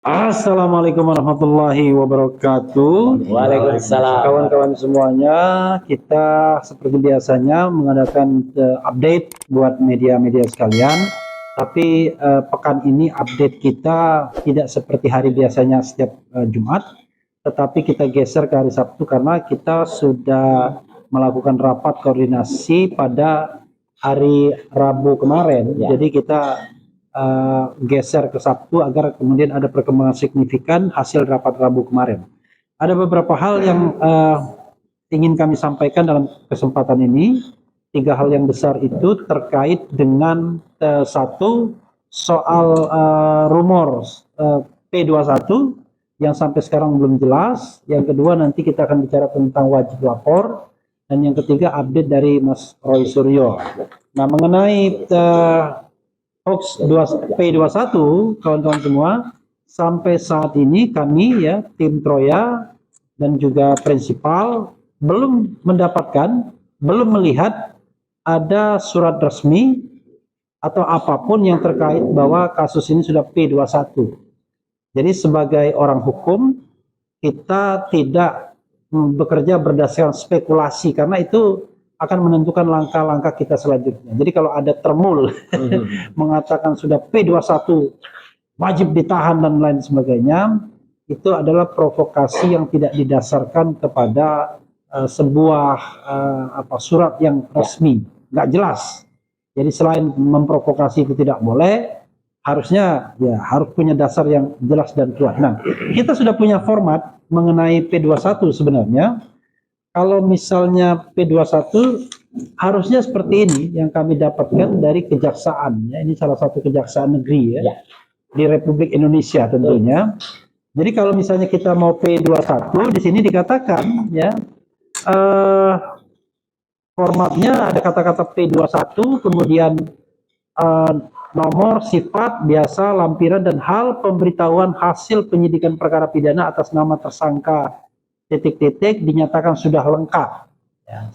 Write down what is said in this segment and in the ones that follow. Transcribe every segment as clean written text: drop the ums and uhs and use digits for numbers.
Assalamualaikum warahmatullahi wabarakatuh. Waalaikumsalam. Kawan-kawan semuanya, kita seperti biasanya mengadakan update buat media-media sekalian. Tapi pekan ini update kita tidak seperti hari biasanya setiap Jumat, tetapi kita geser ke hari Sabtu karena kita sudah melakukan rapat koordinasi pada hari Rabu kemarin. Ya. Jadi kita geser ke Sabtu agar kemudian ada perkembangan signifikan hasil rapat Rabu kemarin. Ada beberapa hal yang ingin kami sampaikan dalam kesempatan ini. 3 hal yang besar itu terkait dengan satu soal rumor P21 yang sampai sekarang belum jelas. Yang kedua nanti kita akan bicara tentang wajib lapor. Dan yang ketiga update dari Mas Roy Suryo. Nah, mengenai hoax P21, kawan-kawan semua, sampai saat ini kami ya tim Troya dan juga prinsipal belum mendapatkan, belum melihat ada surat resmi atau apapun yang terkait bahwa kasus ini sudah P21. Jadi sebagai orang hukum kita tidak bekerja berdasarkan spekulasi karena itu akan menentukan langkah-langkah kita selanjutnya. Jadi kalau ada termul mengatakan sudah P21 wajib ditahan dan lain sebagainya, itu adalah provokasi yang tidak didasarkan kepada sebuah surat yang resmi, nggak jelas. Jadi selain memprovokasi itu tidak boleh, harusnya ya harus punya dasar yang jelas dan kuat. Nah, kita sudah punya format mengenai P21 sebenarnya. Kalau misalnya P21 harusnya seperti ini yang kami dapatkan dari kejaksaan ya. Ini salah satu kejaksaan negeri ya. Di Republik Indonesia tentunya. Jadi kalau misalnya kita mau P21 di sini dikatakan ya formatnya ada kata-kata P21 kemudian nomor, sifat, biasa, lampiran dan hal pemberitahuan hasil penyidikan perkara pidana atas nama tersangka titik-titik dinyatakan sudah lengkap. Ya.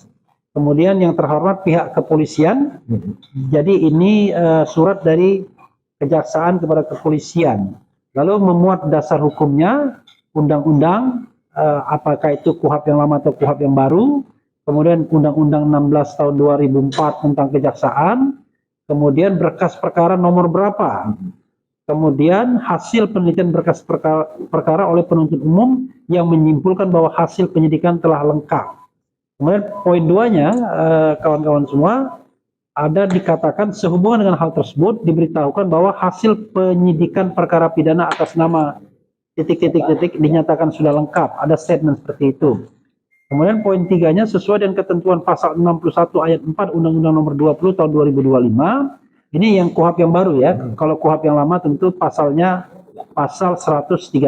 Kemudian yang terhormat pihak kepolisian, jadi ini surat dari kejaksaan kepada kepolisian. Lalu memuat dasar hukumnya, undang-undang, apakah itu KUHP yang lama atau KUHP yang baru, kemudian Undang-Undang 16 tahun 2004 tentang kejaksaan, kemudian berkas perkara nomor berapa, kemudian hasil penelitian berkas perkara oleh penuntut umum yang menyimpulkan bahwa hasil penyidikan telah lengkap. Kemudian poin 2-nya, kawan-kawan semua, ada dikatakan sehubungan dengan hal tersebut diberitahukan bahwa hasil penyidikan perkara pidana atas nama titik-titik-titik dinyatakan sudah lengkap. Ada statement seperti itu. Kemudian poin 3-nya sesuai dengan ketentuan pasal 61 ayat 4 Undang-Undang nomor 20 tahun 2025. Ini yang KUHP yang baru ya. Kalau KUHP yang lama tentu pasalnya pasal 138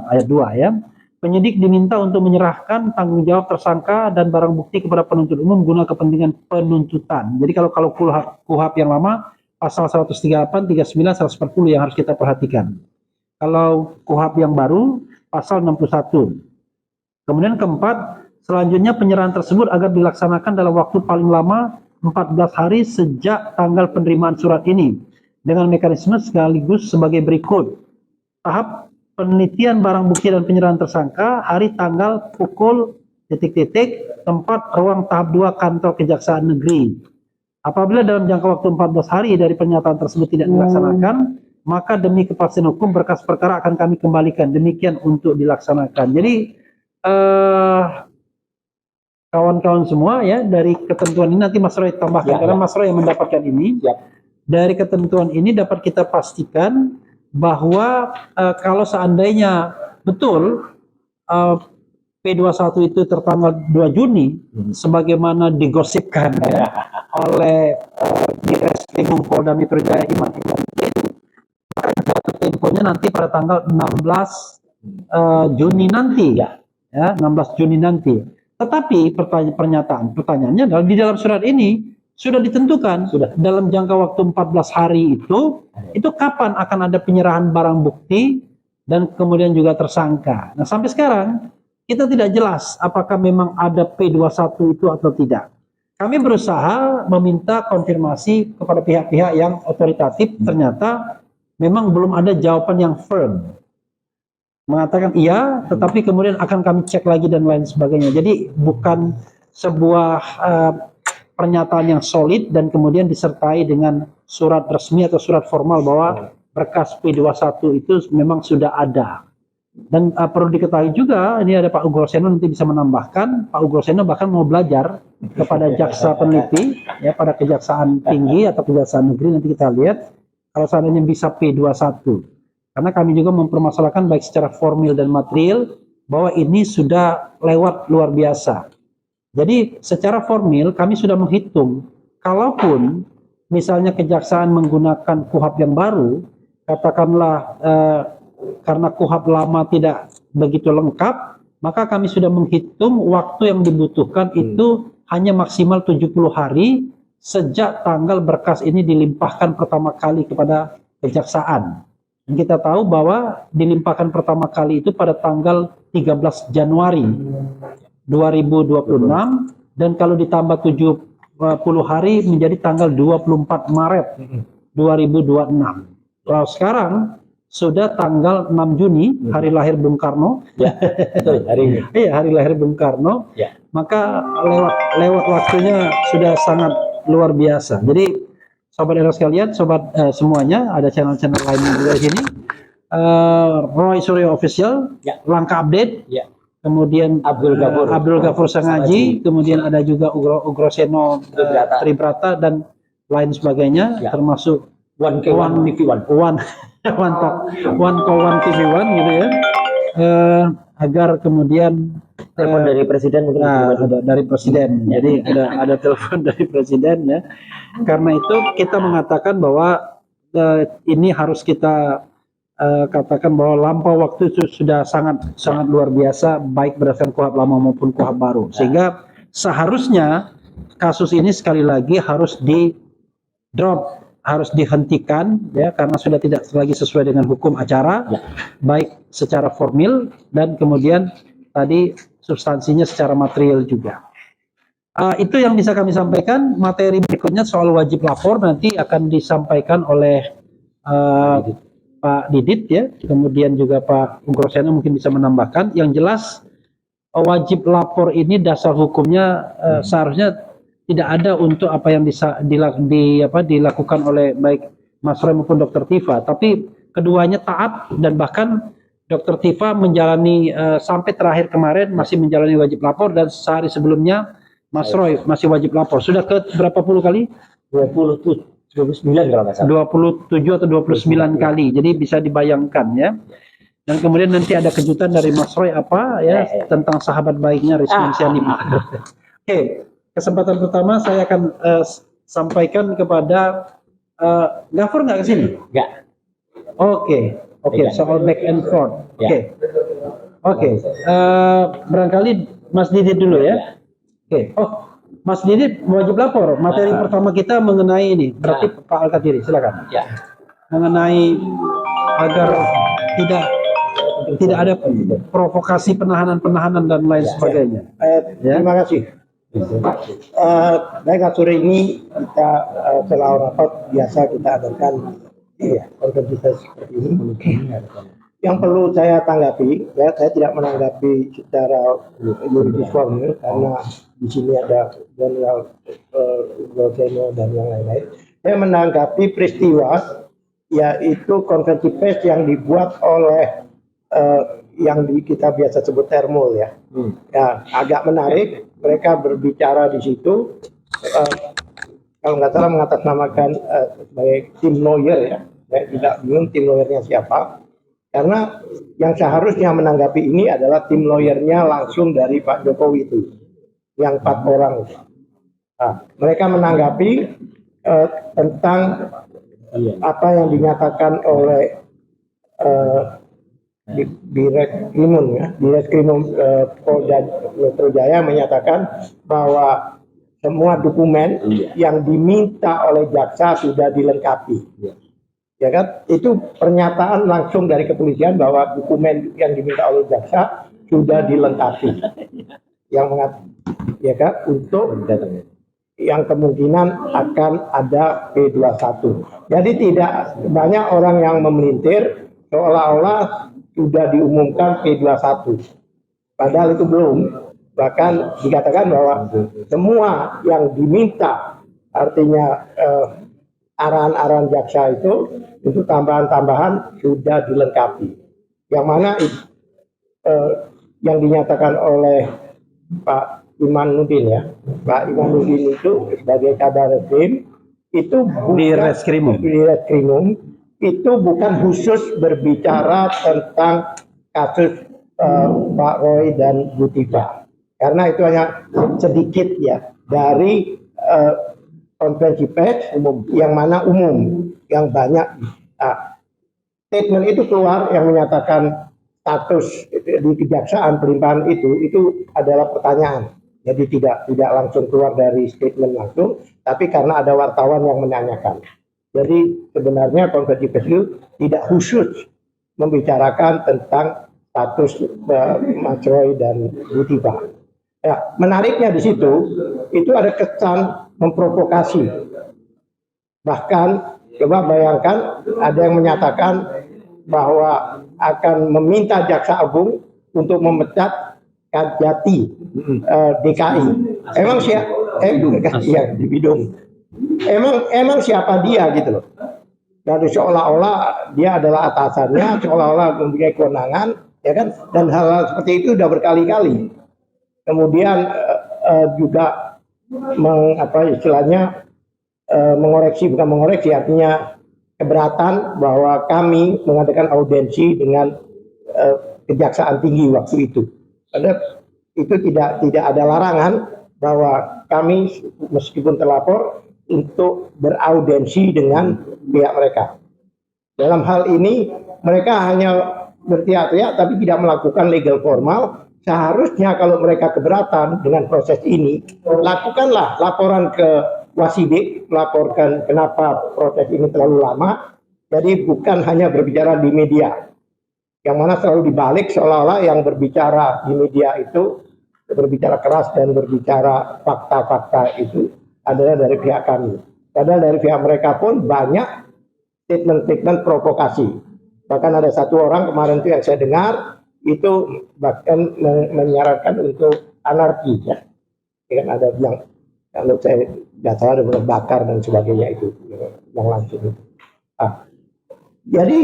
ayat 2 ya. Penyidik diminta untuk menyerahkan tanggung jawab tersangka dan barang bukti kepada penuntut umum guna kepentingan penuntutan. Jadi kalau KUHP yang lama pasal 138, 39, 140 yang harus kita perhatikan. Kalau KUHP yang baru pasal 61. Kemudian keempat, selanjutnya penyerahan tersebut agar dilaksanakan dalam waktu paling lama 14 hari sejak tanggal penerimaan surat ini dengan mekanisme sekaligus sebagai berikut. Tahap penelitian barang bukti dan penyerahan tersangka hari tanggal pukul titik-titik tempat ruang tahap 2 kantor kejaksaan negeri. Apabila dalam jangka waktu 14 hari dari pernyataan tersebut tidak dilaksanakan, maka demi kepastian hukum berkas perkara akan kami kembalikan. Demikian untuk dilaksanakan. Jadi kawan-kawan semua ya, dari ketentuan ini nanti Mas Roy tambahkan karena Mas Roy yang mendapatkan ini. Dari ketentuan ini dapat kita pastikan bahwa kalau seandainya betul P21 itu tertanggal 2 Juni sebagaimana digosipkan ya, oleh Direskrim Polda Metro Jaya Iman itu, jatuh temponya nanti pada tanggal 16 Juni nanti ya, 16 Juni nanti. Tetapi pertanyaannya adalah di dalam surat ini sudah ditentukan dalam jangka waktu 14 hari itu kapan akan ada penyerahan barang bukti dan kemudian juga tersangka. Nah, sampai sekarang kita tidak jelas apakah memang ada P21 itu atau tidak. Kami berusaha meminta konfirmasi kepada pihak-pihak yang otoritatif, ternyata memang belum ada jawaban yang firm. mengatakan iya, tetapi kemudian akan kami cek lagi dan lain sebagainya. Jadi bukan sebuah pernyataan yang solid dan kemudian disertai dengan surat resmi atau surat formal bahwa berkas P21 itu memang sudah ada. Dan perlu diketahui juga, ini ada Pak Ugroseno nanti bisa menambahkan, Pak Ugroseno bahkan mau belajar kepada jaksa peneliti, ya pada kejaksaan tinggi atau kejaksaan negeri, nanti kita lihat kalau seandainya bisa P21. Karena kami juga mempermasalahkan baik secara formil dan material, bahwa ini sudah lewat luar biasa. Jadi secara formil kami sudah menghitung, kalaupun misalnya kejaksaan menggunakan KUHP yang baru, katakanlah karena KUHP lama tidak begitu lengkap, maka kami sudah menghitung waktu yang dibutuhkan itu hanya maksimal 70 hari sejak tanggal berkas ini dilimpahkan pertama kali kepada kejaksaan. Dan kita tahu bahwa dilimpahkan pertama kali itu pada tanggal 13 Januari 2026 dan kalau ditambah 70 hari menjadi tanggal 24 Maret 2026. Kalau sekarang sudah tanggal 6 Juni, hari lahir Bung Karno. Ya, betul, hari ini. Iya, hari lahir Bung Karno. Ya. Maka lewat waktunya sudah sangat luar biasa. Jadi sobat era sekalian, sobat semuanya, ada channel-channel lain juga di sini. Roy Suryo Official, ya. Langkah Update. Ya. Kemudian Abdul Ghafur Sangaji, kemudian ada juga Ugroseno Tribrata dan lain sebagainya, ya. Termasuk One TV1 gitu ya, agar kemudian telepon dari presiden mungkin ada dari presiden, jadi ada telepon dari presiden ya. Karena itu kita mengatakan bahwa ini harus kita katakan bahwa lampau waktu itu sudah sangat luar biasa, baik berdasarkan KUHP lama maupun KUHP baru, sehingga seharusnya kasus ini sekali lagi harus di drop, harus dihentikan ya, karena sudah tidak lagi sesuai dengan hukum acara, ya. Baik secara formil dan kemudian tadi substansinya secara material juga. Itu yang bisa kami sampaikan. Materi berikutnya soal wajib lapor nanti akan disampaikan oleh Pak Didit ya, kemudian juga Pak Ugroseno mungkin bisa menambahkan. Yang jelas wajib lapor ini dasar hukumnya seharusnya tidak ada untuk apa yang dilakukan oleh baik Mas Roy maupun Dr. Tifa, tapi keduanya taat dan bahkan Dr. Tifa menjalani sampai terakhir kemarin masih menjalani wajib lapor dan sehari sebelumnya Mas Roy masih wajib lapor. Sudah ke berapa puluh kali? 29 kalau nggak salah. 27 atau 29 kali. Jadi bisa dibayangkan ya. Dan kemudian nanti ada kejutan dari Mas Roy apa ya tentang sahabat baiknya Risman Sianip. Oke. Kesempatan pertama saya akan sampaikan kepada Ghafur nggak ke sini? Nggak. Oke, soal back and forth. Oke. Barangkali Mas Didit dulu ya. Oke. Oh, Mas Didit wajib lapor. Materi pertama kita mengenai ini. Berarti Pak Alkatiri, silakan. Ya. Mengenai agar tidak ada provokasi penahanan dan lain sebagainya. Terima kasih. Baik, sore ini kita setelah rapat biasa kita adakan konferensi seperti ini. Yang perlu saya tanggapi, ya saya tidak menanggapi secara yuridis formil karena di sini ada General Ugroseno dan yang lain-lain. Saya menanggapi peristiwa yaitu konferensi pers yang dibuat oleh yang kita biasa sebut termul ya. Ya agak menarik. Mereka berbicara di situ, kalau nggak salah mengatasnamakan sebagai tim lawyer ya. Saya tidak bingung tim lawyernya siapa, karena yang seharusnya menanggapi ini adalah tim lawyernya langsung dari Pak Jokowi itu, yang 4 orang. Nah, mereka menanggapi tentang apa yang dinyatakan oleh Direkskrimum Polda Metro Jaya menyatakan bahwa semua dokumen yang diminta oleh jaksa sudah dilengkapi. Ya kan? Itu pernyataan langsung dari kepolisian bahwa dokumen yang diminta oleh jaksa sudah dilengkapi. Yang ya kan? Untuk yang kemungkinan akan ada P21. Jadi tidak banyak orang yang memelintir seolah-olah sudah diumumkan P21. Padahal itu belum. Bahkan dikatakan bahwa semua yang diminta, artinya arahan-arahan jaksa itu untuk tambahan-tambahan sudah dilengkapi. Yang mana yang dinyatakan oleh Pak Imanuddin ya, Pak Imanuddin itu sebagai kabar reskrim itu bukan Di Reskrimum. di Reskrimum, itu bukan khusus berbicara tentang kasus Pak Roy dan Bu Tifa, karena itu hanya sedikit ya dari konferensi pers yang mana umum, yang banyak. Statement itu keluar yang menyatakan status di kejaksaan pelimpahan itu adalah pertanyaan. Jadi tidak langsung keluar dari statement langsung, tapi karena ada wartawan yang menanyakan. Jadi sebenarnya konferensi pers itu tidak khusus membicarakan tentang status Mas Roy dan Bu Tifa. Ya, menariknya di situ itu ada kesan memprovokasi. Bahkan coba bayangkan ada yang menyatakan bahwa akan meminta Jaksa Agung untuk memecat Kajati DKI. Emang siapa? Ya, di Bidung. Emang siapa dia gitu loh? Dan seolah-olah dia adalah atasannya, seolah-olah mempunyai kewenangan, ya kan? Dan hal-hal seperti itu sudah berkali-kali. Kemudian juga mengoreksi, bukan mengoreksi, artinya keberatan bahwa kami mengadakan audiensi dengan Kejaksaan Tinggi waktu itu. Karena itu tidak ada larangan bahwa kami meskipun terlapor untuk beraudiensi dengan pihak mereka. Dalam hal ini mereka hanya berteriak-teriak tapi tidak melakukan legal formal. Seharusnya kalau mereka keberatan dengan proses ini, lakukanlah laporan ke Wasidik, laporkan kenapa proses ini terlalu lama. Jadi bukan hanya berbicara di media, yang mana selalu dibalik seolah-olah yang berbicara di media itu berbicara keras dan berbicara fakta-fakta itu adalah dari pihak kami. Padahal dari pihak mereka pun banyak statement-statement provokasi. Bahkan ada satu orang kemarin itu yang saya dengar itu bahkan menyarankan untuk anarki ya. Kan ada yang kalau saya nggak salah ada bakar dan sebagainya itu yang langsung. Jadi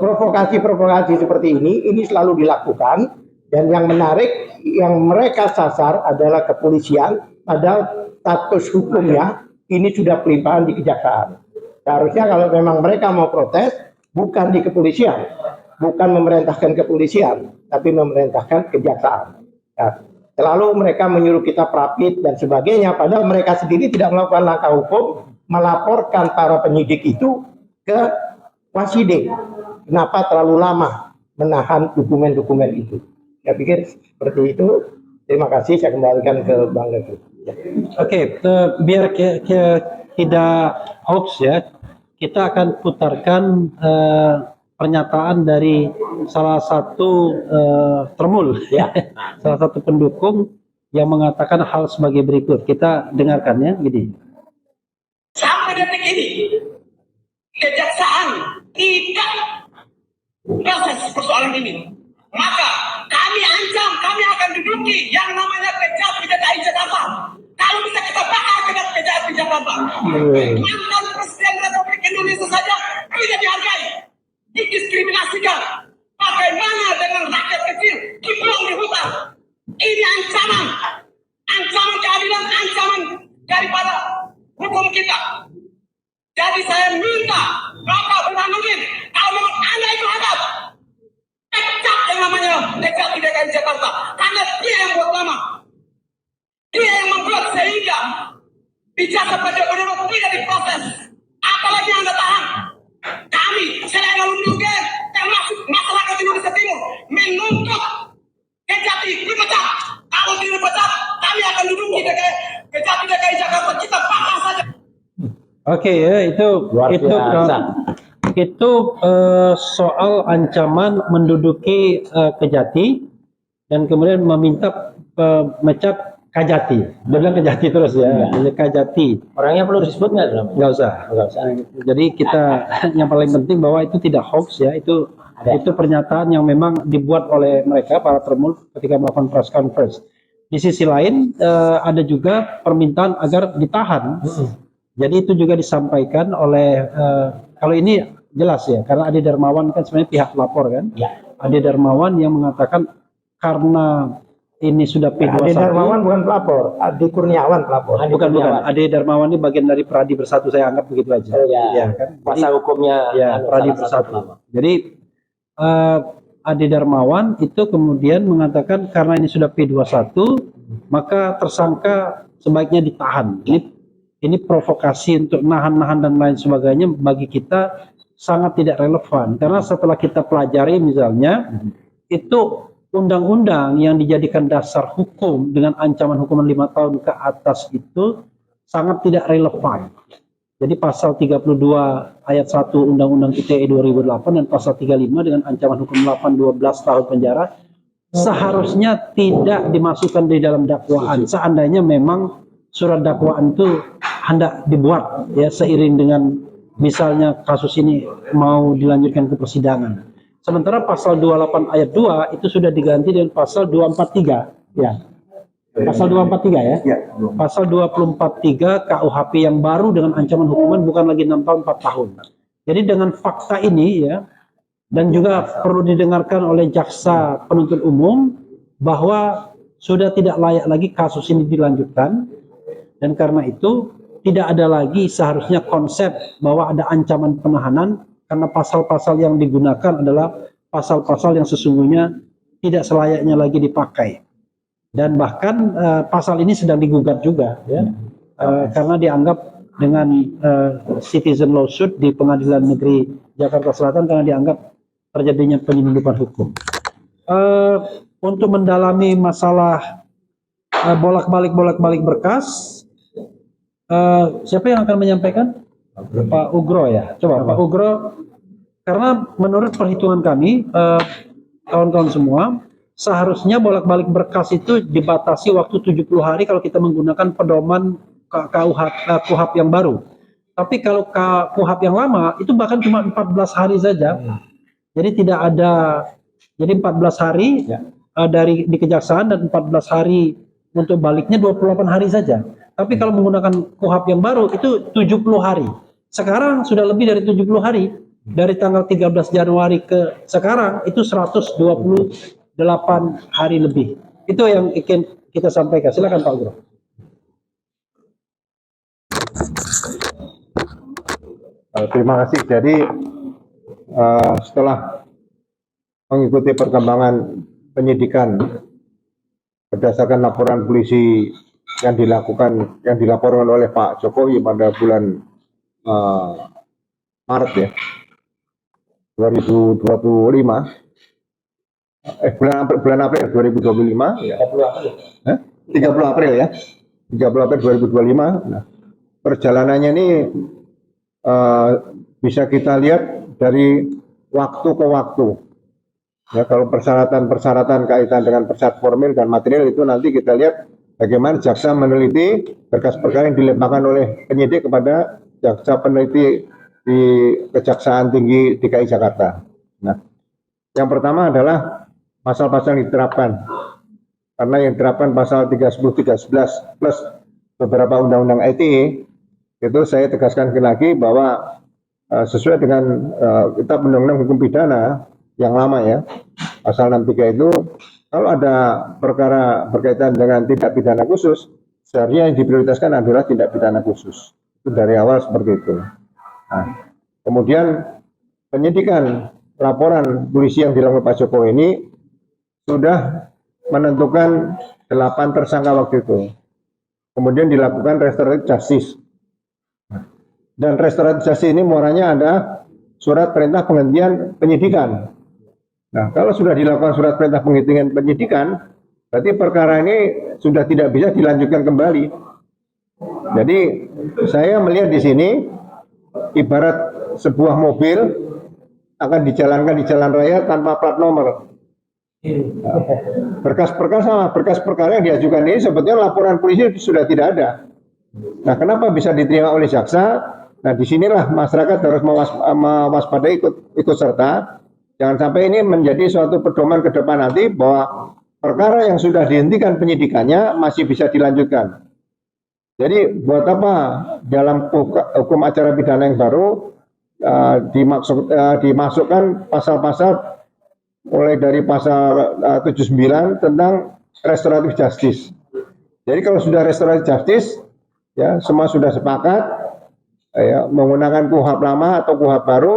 provokasi-provokasi seperti ini selalu dilakukan, dan yang menarik yang mereka sasar adalah kepolisian, padahal status hukumnya ini sudah pelimpahan di kejaksaan. Seharusnya kalau memang mereka mau protes bukan di kepolisian, bukan memerintahkan kepolisian, tapi memerintahkan kejaksaan. Nah, selalu mereka menyuruh kita prapit dan sebagainya, padahal mereka sendiri tidak melakukan langkah hukum, melaporkan para penyidik itu ke Wasidik. Kenapa terlalu lama menahan dokumen-dokumen itu? Saya pikir seperti itu. Terima kasih, saya kembalikan ke Bang Levi. Oke, biar tidak hoax ya, kita akan putarkan pernyataan dari salah satu termul ya, salah satu pendukung yang mengatakan hal sebagai berikut. Kita dengarkan ya, gini. Sampai detik ini kejaksaan tidak proses persoalan ini, maka kami ancam, kami akan duduki yang namanya Kejati DKI Jakarta. Kalau bisa kita bakar Kejati Jakarta. Mantan Presiden Republik Indonesia saja tidak dihargai, didiskriminasikan. Bagaimana dengan rakyat kecil dibuang di hutan? Ini ancaman keadilan, ancaman daripada hukum kita. Jadi saya minta Bapak Burhanuddin, kalau Anda itu hebat, pecat yang namanya Kejati DKI Jakarta, karena dia yang buat lama, dia yang membuat sehingga ijazah pajak penduduk tidak diproses. Apalagi Anda tahan. Kami selain melindungi termasuk masyarakat Indonesia Timur menuntut Kejati dipecat. Kalau tidak dipecat, kami akan duduki Kejati DKI Jakarta, kita bakar saja. Oke ya, itu soal ancaman menduduki Kejati dan kemudian meminta mecat Kajati. Dia bilang Kejati terus ya, Kajati. Orangnya perlu disebut nggak? Nggak usah. Jadi kita yang paling penting bahwa itu tidak hoax ya, itu Ada. Itu pernyataan yang memang dibuat oleh mereka para termul ketika melakukan press conference. Di sisi lain ada juga permintaan agar ditahan. Jadi itu juga disampaikan oleh kalau ini jelas ya, karena Ade Darmawan kan sebenarnya pihak pelapor kan. Ya. Ade Darmawan yang mengatakan karena ini sudah P21. Ade Darmawan bukan pelapor, Ade Kurniawan pelapor. Ade Bukan. Kurniawan. Ade Darmawan ini bagian dari Pradi Bersatu, saya anggap begitu aja. Oh, ya. Ya kan. Kuasa hukumnya Ya, Pradi salah satu Bersatu. nama. Jadi Ade Darmawan itu kemudian mengatakan karena ini sudah P21, maka tersangka sebaiknya ditahan. Ini provokasi untuk nahan-nahan dan lain sebagainya bagi kita sangat tidak relevan. Karena setelah kita pelajari misalnya, itu undang-undang yang dijadikan dasar hukum dengan ancaman hukuman 5 tahun ke atas itu sangat tidak relevan. Jadi pasal 32 ayat 1 Undang-Undang ITE 2008 dan pasal 35 dengan ancaman hukum 12 tahun penjara seharusnya tidak dimasukkan di dalam dakwaan. Seandainya memang surat dakwaan itu hendak dibuat ya seiring dengan misalnya kasus ini mau dilanjutkan ke persidangan. Sementara pasal 28 ayat 2 itu sudah diganti dengan pasal 243 ya. Pasal 243 ya. Pasal 243 KUHP yang baru dengan ancaman hukuman bukan lagi 6 tahun 4 tahun. Jadi dengan fakta ini ya, dan juga perlu didengarkan oleh jaksa penuntut umum bahwa sudah tidak layak lagi kasus ini dilanjutkan, dan karena itu tidak ada lagi seharusnya konsep bahwa ada ancaman penahanan, karena pasal-pasal yang digunakan adalah pasal-pasal yang sesungguhnya tidak selayaknya lagi dipakai. Dan bahkan pasal ini sedang digugat juga ya, karena dianggap dengan citizen lawsuit di Pengadilan Negeri Jakarta Selatan karena dianggap terjadinya penyelundupan hukum. Untuk mendalami masalah bolak-balik berkas, siapa yang akan menyampaikan? Pak Ugro ya. Coba Pak Ugro, karena menurut perhitungan kami kawan-kawan semua, seharusnya bolak-balik berkas itu dibatasi waktu 70 hari kalau kita menggunakan pedoman KUHP yang baru. Tapi kalau KUHP yang lama itu bahkan cuma 14 hari saja. Jadi tidak ada, jadi 14 hari dari di kejaksaan dan 14 hari untuk baliknya 28 hari saja. Tapi kalau menggunakan KUHP yang baru itu 70 hari. Sekarang sudah lebih dari 70 hari. Dari tanggal 13 Januari ke sekarang itu 128 hari lebih. Itu yang ingin kita sampaikan. Silakan Pak Guru. Terima kasih. Jadi setelah mengikuti perkembangan penyidikan berdasarkan laporan polisi yang dilaporkan oleh Pak Jokowi pada bulan Maret ya 2025, bulan April 2025 ya. 30 April ya. 30 April 2025. Nah, perjalanannya ini bisa kita lihat dari waktu ke waktu. Ya, kalau persyaratan kaitan dengan persyarat formil dan material itu nanti kita lihat bagaimana jaksa meneliti berkas perkara yang dilimpahkan oleh penyidik kepada jaksa peneliti di Kejaksaan Tinggi DKI Jakarta. Nah, yang pertama adalah pasal-pasal yang diterapkan. Karena yang diterapkan pasal 310, 311 plus beberapa undang-undang ITE, itu saya tegaskan lagi bahwa sesuai dengan kitab undang-undang hukum pidana yang lama ya, pasal 63 itu, kalau ada perkara berkaitan dengan tindak pidana khusus, seharusnya yang diprioritaskan adalah tindak pidana khusus. Itu dari awal seperti itu. Nah, kemudian penyidikan laporan polisi yang dilakukan Pak Jokowi ini sudah menentukan 8 tersangka waktu itu. Kemudian dilakukan restoratif justice. Dan restoratif justice ini muaranya ada surat perintah penghentian penyidikan. Nah, kalau sudah dilakukan surat perintah penghentian penyidikan, berarti perkara ini sudah tidak bisa dilanjutkan kembali. Jadi saya melihat di sini ibarat sebuah mobil akan dijalankan di jalan raya tanpa plat nomor. Berkas-berkas sama berkas perkara yang diajukan ini sebetulnya laporan polisi sudah tidak ada. Nah, kenapa bisa diterima oleh jaksa? Nah, disinilah masyarakat harus mewaspadai ikut serta. Jangan sampai ini menjadi suatu pedoman ke depan nanti bahwa perkara yang sudah dihentikan penyidikannya masih bisa dilanjutkan. Jadi buat apa dalam hukum acara pidana yang baru dimasukkan pasal-pasal mulai dari pasal 79 tentang restoratif justice. Jadi kalau sudah restoratif justice, ya semua sudah sepakat ya, menggunakan KUHP lama atau KUHP baru,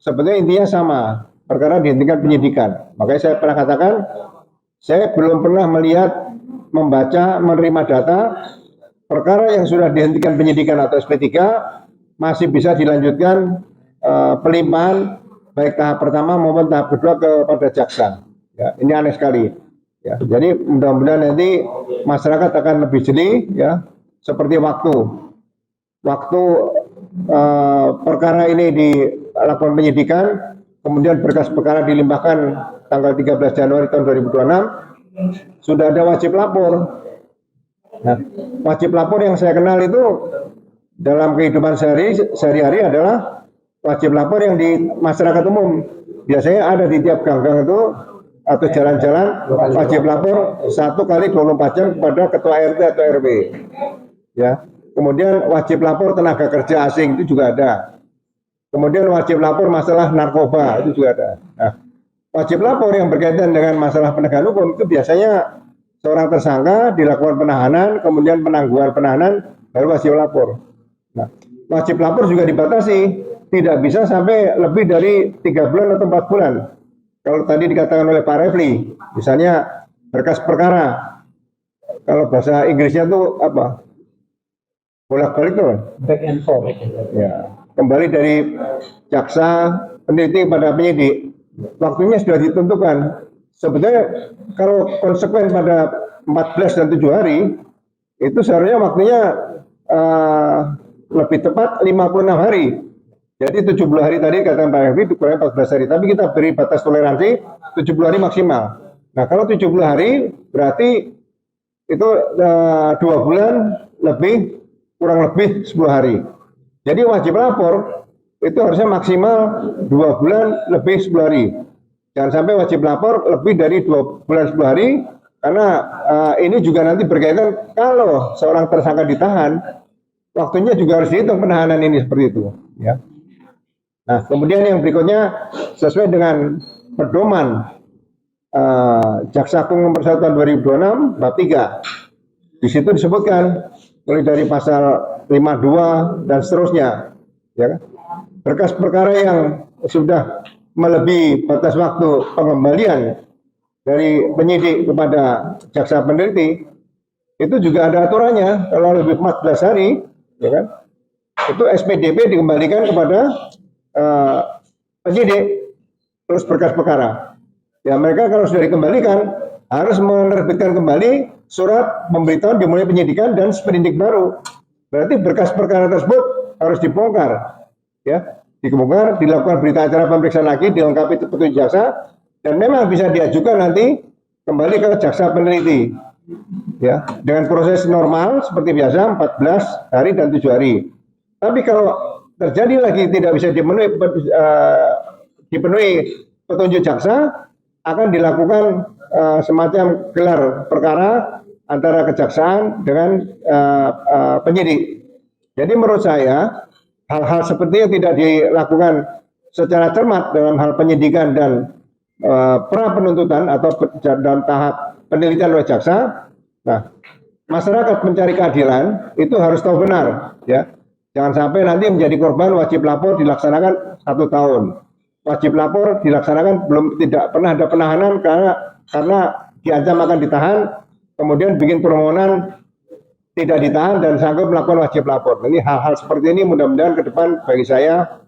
sebetulnya intinya sama, perkara dihentikan penyidikan. Makanya saya pernah katakan, saya belum pernah melihat, membaca, menerima data perkara yang sudah dihentikan penyidikan atau SP3 masih bisa dilanjutkan pelimpahan baik tahap pertama maupun tahap kedua kepada jaksa. Ya, ini aneh sekali. Ya, jadi mudah-mudahan nanti masyarakat akan lebih jeli, ya, seperti waktu perkara ini dilakukan penyidikan, kemudian berkas perkara dilimpahkan tanggal 13 Januari tahun 2026, sudah ada wajib lapor. Nah, wajib lapor yang saya kenal itu dalam kehidupan sehari-hari adalah wajib lapor yang di masyarakat umum. Biasanya ada di tiap gang-gang itu atau jalan-jalan wajib lapor 1 kali 24 jam kepada ketua RT atau RW. Ya. Kemudian wajib lapor tenaga kerja asing itu juga ada. Kemudian wajib lapor masalah narkoba itu juga ada. Nah, wajib lapor yang berkaitan dengan masalah penegakan hukum itu biasanya seorang tersangka dilakukan penahanan, kemudian penangguhan penahanan, baru wajib lapor. Nah, wajib lapor juga dibatasi, tidak bisa sampai lebih dari 3 bulan atau 4 bulan. Kalau tadi dikatakan oleh Pak Refli, misalnya berkas perkara, kalau bahasa Inggrisnya itu apa? Bolak-balik tuh. Back and forth. Ya, kembali dari jaksa peneliti pada penyidik, waktunya sudah ditentukan. Sebetulnya kalau konsekuen pada 14 dan 7 hari, itu seharusnya waktunya lebih tepat 56 hari. Jadi 70 hari tadi kata Pak Refli kurang 14 hari, tapi kita beri batas toleransi 70 hari maksimal. Nah kalau 70 hari berarti itu 2 bulan lebih, kurang lebih 10 hari. Jadi wajib lapor itu harusnya maksimal 2 bulan lebih 10 hari. Jangan sampai wajib lapor lebih dari 2 bulan 10 hari, karena ini juga nanti berkaitan kalau seorang tersangka ditahan, waktunya juga harus dihitung penahanan ini seperti itu. Ya. Nah, kemudian yang berikutnya sesuai dengan pedoman Jaksa Agung Nomor 1 Tahun 2026 bab 3. Di situ disebutkan mulai dari pasal 52 dan seterusnya, ya kan? Berkas perkara yang sudah melebihi batas waktu pengembalian dari penyidik kepada jaksa peneliti itu juga ada aturannya. Kalau lebih 14 hari, ya kan, itu SPDP dikembalikan kepada penyidik terus berkas perkara. Ya mereka kalau sudah dikembalikan harus menerbitkan kembali surat pemberitahuan dimulai penyidikan dan sprindik baru. Berarti berkas perkara tersebut harus dibongkar, ya, dibongkar, dilakukan berita acara pemeriksaan lagi, dilengkapi petunjuk jaksa, dan memang bisa diajukan nanti kembali ke jaksa peneliti, ya, dengan proses normal seperti biasa 14 hari dan 7 hari. Tapi kalau terjadi lagi tidak bisa dipenuhi petunjuk jaksa, akan dilakukan semacam gelar perkara antara kejaksaan dengan penyidik. Jadi menurut saya hal-hal seperti yang tidak dilakukan secara cermat dalam hal penyidikan dan pra penuntutan atau dalam tahap penelitian oleh jaksa. Nah, masyarakat mencari keadilan itu harus tahu benar, ya. Jangan sampai nanti menjadi korban wajib lapor dilaksanakan 1 tahun. Wajib lapor dilaksanakan tidak pernah ada penahanan karena diancam akan ditahan, kemudian bikin permohonan tidak ditahan dan sanggup melakukan wajib lapor. Ini hal-hal seperti ini mudah-mudahan ke depan bagi saya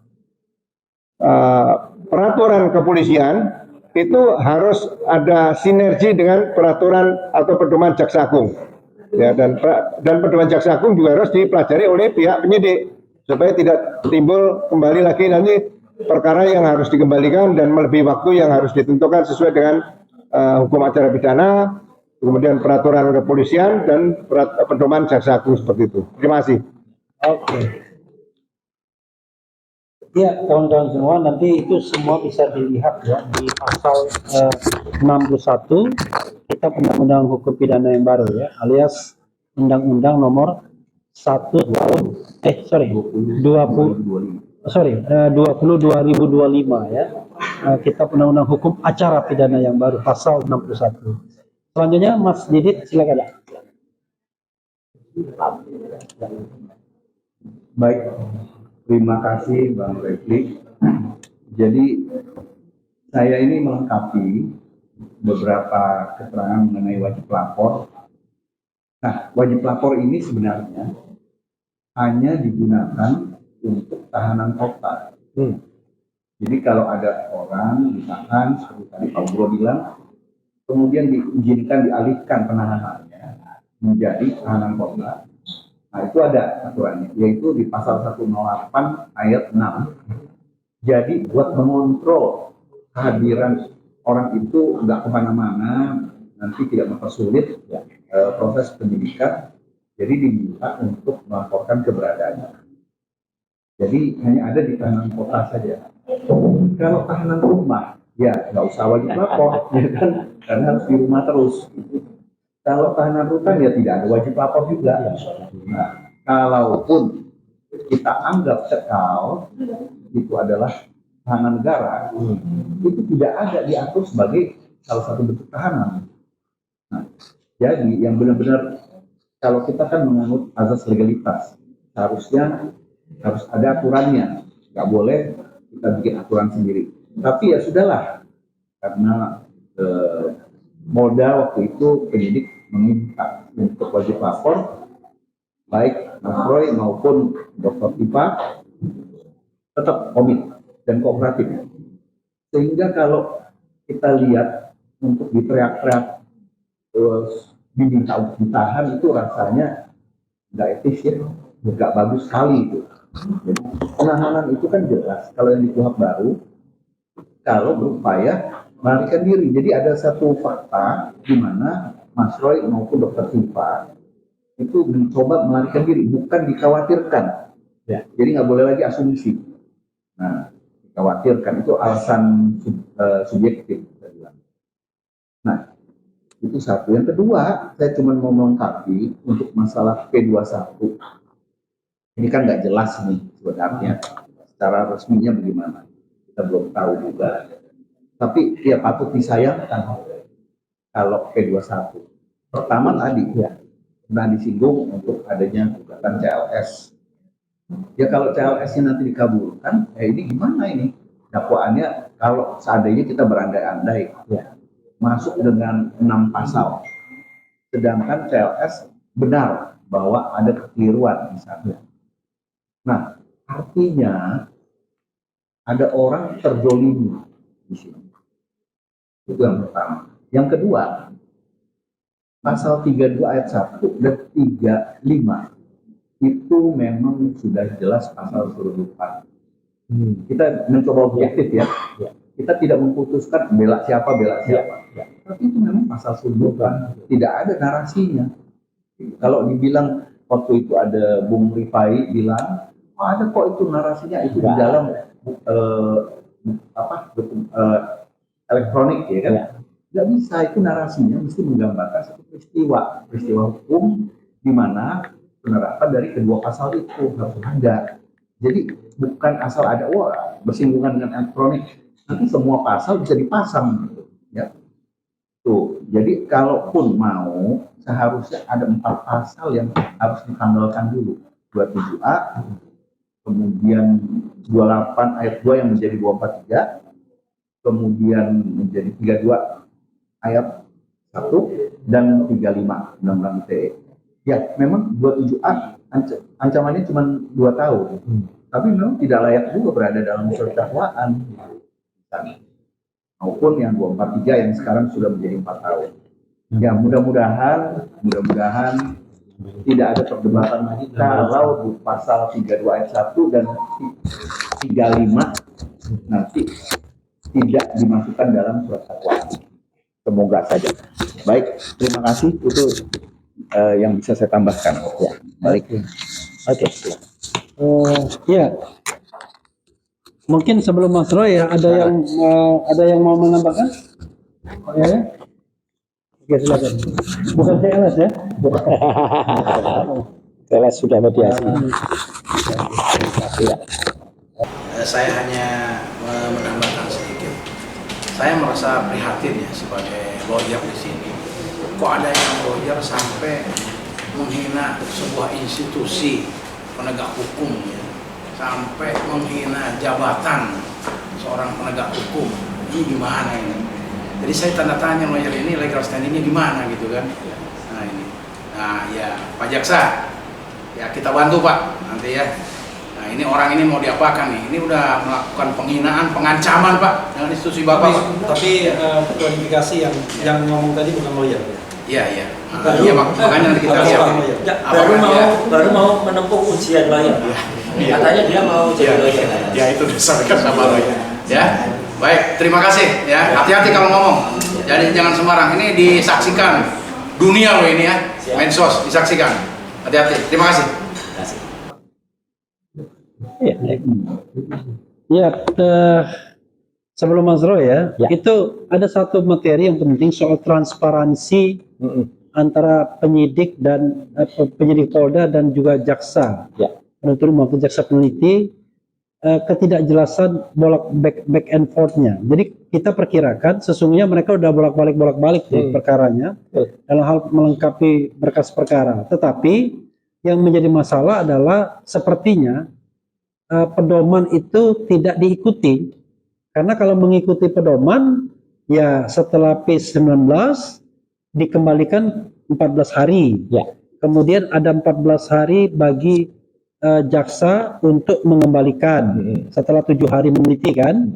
peraturan kepolisian itu harus ada sinergi dengan peraturan atau pedoman Jaksa Agung. Ya, dan pedoman Jaksa Agung juga harus dipelajari oleh pihak penyidik supaya tidak timbul kembali lagi nanti perkara yang harus dikembalikan dan melebihi waktu yang harus ditentukan sesuai dengan hukum acara pidana, kemudian peraturan kepolisian dan pedoman Jaksa Agung seperti itu. Terima kasih. Oke. Ya, kawan-kawan semua, nanti itu semua bisa dilihat ya di pasal 61 Kitab Undang-Undang Hukum Pidana yang baru ya, alias Undang-Undang nomor 1 tahun 20 ya. Kitab Undang-Undang Hukum Acara Pidana yang baru pasal 61. Selanjutnya Mas Didit silakan. Baik, terima kasih Bang Refli. Jadi saya ini melengkapi beberapa keterangan mengenai wajib lapor. Nah, wajib lapor ini sebenarnya hanya digunakan untuk tahanan kota. Jadi kalau ada orang ditahan, seperti tadi Pak Bro bilang, kemudian diizinkan dialihkan penahanannya menjadi tahanan kota. Nah, itu ada aturannya, yaitu di pasal 108 ayat 6. Jadi buat mengontrol kehadiran orang itu nggak kemana-mana, nanti tidak mempersulit proses penyidikan, jadi diminta untuk melaporkan keberadaannya. Jadi hanya ada di tahanan kota saja. Kalau tahanan rumah, ya nggak usah wajib lapor, ya kan? Karena harus di rumah terus. Kalau tahanan rutan ya tidak ada wajib lapor juga. Nah, kalaupun kita anggap cekal itu adalah tahanan negara, itu tidak ada diatur sebagai salah satu bentuk tahanan. Nah, jadi yang benar-benar kalau kita kan menganut azas legalitas, seharusnya harus ada aturannya, nggak boleh kita bikin aturan sendiri. Tapi ya sudahlah, karena modal waktu itu penyidik meminta untuk wajib lapor, baik Mas Roy maupun Dr. Tipa tetap komit dan kooperatif. Sehingga kalau kita lihat untuk diteriak-teriak diminta untuk ditahan itu rasanya nggak etis ya, nggak bagus sekali itu. Jadi, penahanan itu kan jelas kalau yang di KUHP baru kalau berupaya melarikan diri. Jadi ada satu fakta di mana Mas Roy maupun Dr. Tipa itu mencoba melarikan diri, bukan dikhawatirkan. Ya, jadi nggak boleh lagi asumsi. Nah, dikhawatirkan itu alasan subjektif. Nah, itu satu. Yang kedua, saya cuma mau melengkapi untuk masalah P21. Ini kan nggak jelas nih sebenarnya secara resminya bagaimana. Kita belum tahu juga. Tapi ya patut disayangkan kalau P21. Pertama tadi ya pernah disinggung untuk adanya gugatan CLS. Ya kalau CLS-nya nanti dikabulkan, ya ini gimana ini? Dakwaannya kalau seandainya kita berandai-andai ya masuk dengan 6 pasal. Sedangkan CLS benar bahwa ada kekeliruan misalnya. Nah, artinya ada orang terzolimi di sini. Itu yang pertama. Yang kedua, pasal 32 ayat 1 dan 35 itu memang sudah jelas pasal keseluruhan. Kita mencoba objektif ya. Kita tidak memutuskan bela siapa. Tapi itu memang pasal keseluruhan. Tidak ada narasinya. Kalau dibilang waktu itu ada Bung Rifai bilang, ada kok itu narasinya itu di dalam elektronik ya kan? Nggak bisa, itu narasinya mesti menggambarkan satu peristiwa hukum di mana penerapan dari kedua pasal itu harus ada. Jadi bukan asal ada bersinggungan dengan elektronik, nanti semua pasal bisa dipasang, ya. Tuh, jadi kalaupun mau seharusnya ada 4 pasal yang harus ditanggalkan dulu, 27A, kemudian 28 ayat 2 yang menjadi 243, kemudian menjadi 32 ayat 1 dan 35 Undang-Undang ITE. Ya, memang 27A ancamannya cuma 2 tahun. Tapi memang tidak layak juga berada dalam surat dakwaan. Maupun yang 243 yang sekarang sudah menjadi 4 tahun. Ya, mudah-mudahan tidak ada perdebatan lagi kalau di pasal 32 ayat 1 dan 35 nanti tidak dimasukkan dalam surat dakwaan. Semoga saja. Baik, terima kasih. Itu yang bisa saya tambahkan. Ya, balik. Oke. Ya, Mungkin sebelum Mas Roy ya, ada yang mau menambahkan? Ya. Oke, silakan. Bukan CLS ya? Kelas sudah mediasi. Ya. Saya hanya menambahkan sedikit. Saya merasa prihatin ya sebagai lawyer di sini. Kok ada yang lawyer sampai menghina sebuah institusi penegak hukum ya, sampai menghina jabatan seorang penegak hukum. Ini gimana ini? Jadi saya tanda tanya lawyer ini legal standingnya gimana gitu kan? Nah ini, nah ya Pak Jaksa, ya kita bantu Pak nanti ya. Nah ini orang ini mau diapakan nih? Ini udah melakukan penghinaan, pengancaman Pak dengan institusi Bapak. Tapi kualifikasi yang ngomong tadi bukan lawyer. Iya iya. Iya makanya nanti kita lihat. Baru mau menempuh ujian lawyer. Katanya dia mau jadi lawyer. Ya itu disampaikan sama lawyer. Ya. Baik, terima kasih ya. Hati-hati kalau ngomong. Jadi jangan sembarang. Ini disaksikan dunia loh ini ya. Medsos disaksikan. Hati-hati. Terima kasih. Ya, sebelum Mas Roy ya, itu ada satu materi yang penting soal transparansi antara penyidik dan penyidik Polda dan juga jaksa, penuntut umum atau jaksa peneliti, ketidakjelasan back and forth-nya. Jadi kita perkirakan sesungguhnya mereka udah bolak-balik perkaranya dalam hal melengkapi berkas perkara. Tetapi yang menjadi masalah adalah sepertinya pedoman itu tidak diikuti, karena kalau mengikuti pedoman ya setelah P19 dikembalikan 14 hari, kemudian ada 14 hari bagi jaksa untuk mengembalikan setelah 7 hari meneliti kan,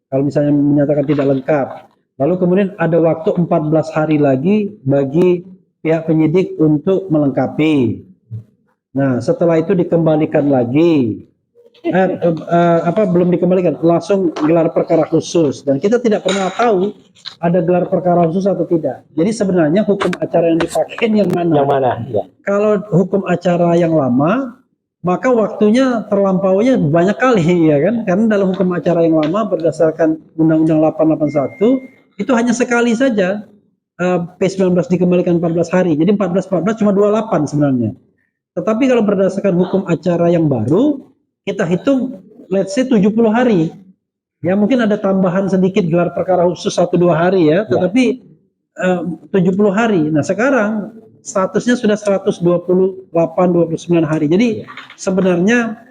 kalau misalnya menyatakan tidak lengkap, lalu kemudian ada waktu 14 hari lagi bagi pihak penyidik untuk melengkapi. Nah setelah itu dikembalikan lagi. Belum dikembalikan, langsung gelar perkara khusus, dan kita tidak pernah tahu ada gelar perkara khusus atau tidak. Jadi sebenarnya hukum acara yang dipakai yang mana? Yang mana? Ya. Kalau hukum acara yang lama, maka waktunya terlampaunya banyak kali ya kan? Karena dalam hukum acara yang lama berdasarkan Undang-Undang 881 itu hanya sekali saja P19 dikembalikan 14 hari. Jadi 14 cuma 28 sebenarnya. Tetapi kalau berdasarkan hukum acara yang baru, kita hitung let's say 70 hari. Ya mungkin ada tambahan sedikit gelar perkara khusus 1-2 hari ya, tetapi 70 hari. Nah sekarang statusnya sudah 128-29 hari. Jadi sebenarnya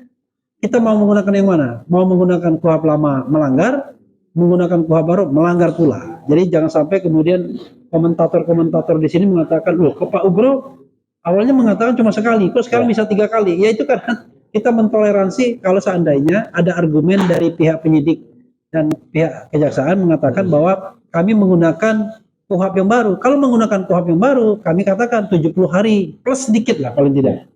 kita mau menggunakan yang mana? Mau menggunakan KUHP lama melanggar, menggunakan KUHP baru melanggar pula. Jadi jangan sampai kemudian komentator-komentator di sini mengatakan, loh kok Pak Ugro awalnya mengatakan cuma sekali, kok sekarang bisa 3 kali? Ya itu karena kita mentoleransi kalau seandainya ada argumen dari pihak penyidik dan pihak kejaksaan mengatakan bahwa kami menggunakan KUHP yang baru. Kalau menggunakan KUHP yang baru, kami katakan 70 hari plus sedikit lah paling tidak.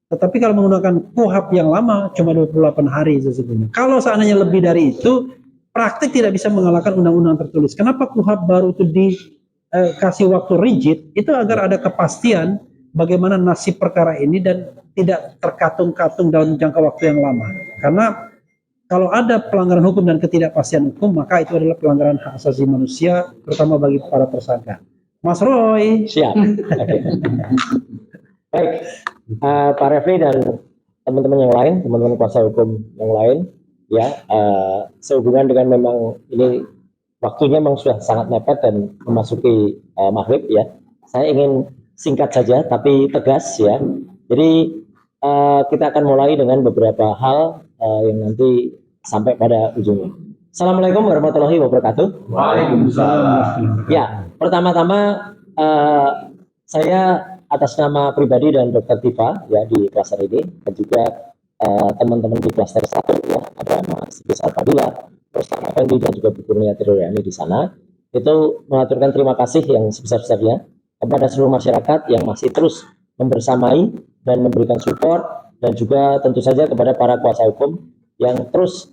Tetapi kalau menggunakan KUHP yang lama cuma 28 hari sesungguhnya. Kalau seandainya lebih dari itu, praktik tidak bisa mengalahkan undang-undang tertulis. Kenapa KUHP baru itu dikasih waktu rigid? Itu agar ada kepastian bagaimana nasib perkara ini dan tidak terkatung-katung dalam jangka waktu yang lama. Karena kalau ada pelanggaran hukum dan ketidakpastian hukum, maka itu adalah pelanggaran hak asasi manusia, terutama bagi para tersangka. Mas Roy. Siap. Okay. Baik, Pak Refli dan teman-teman yang lain, teman-teman kuasa hukum yang lain, ya sehubungan dengan memang ini waktunya memang sudah sangat mepet dan memasuki maghrib ya. Saya ingin singkat saja tapi tegas ya. Jadi kita akan mulai dengan beberapa hal yang nanti sampai pada ujungnya. Assalamualaikum warahmatullahi wabarakatuh. Waalaikumsalam. Ya, pertama-tama saya atas nama pribadi dan Dr. Tifa ya di klaster ini dan juga teman-teman di klaster 1 ya, ada Mas Bisa Padilla, terus Pak Fendi dan juga Bu Kurnia Triryani di sana. Itu mengaturkan terima kasih yang sebesar-besarnya kepada seluruh masyarakat yang masih terus membersamai dan memberikan support, dan juga tentu saja kepada para kuasa hukum yang terus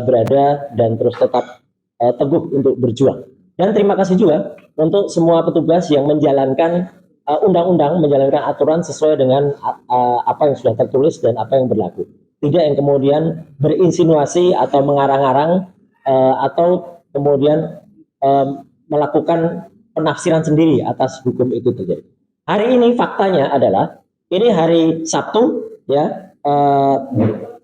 berada dan terus tetap teguh untuk berjuang. Dan terima kasih juga untuk semua petugas yang menjalankan undang-undang, menjalankan aturan sesuai dengan apa yang sudah tertulis dan apa yang berlaku. tidak yang kemudian berinsinuasi atau mengarang-arang atau kemudian melakukan penafsiran sendiri atas hukum itu terjadi. Hari ini faktanya adalah ini hari Sabtu ya,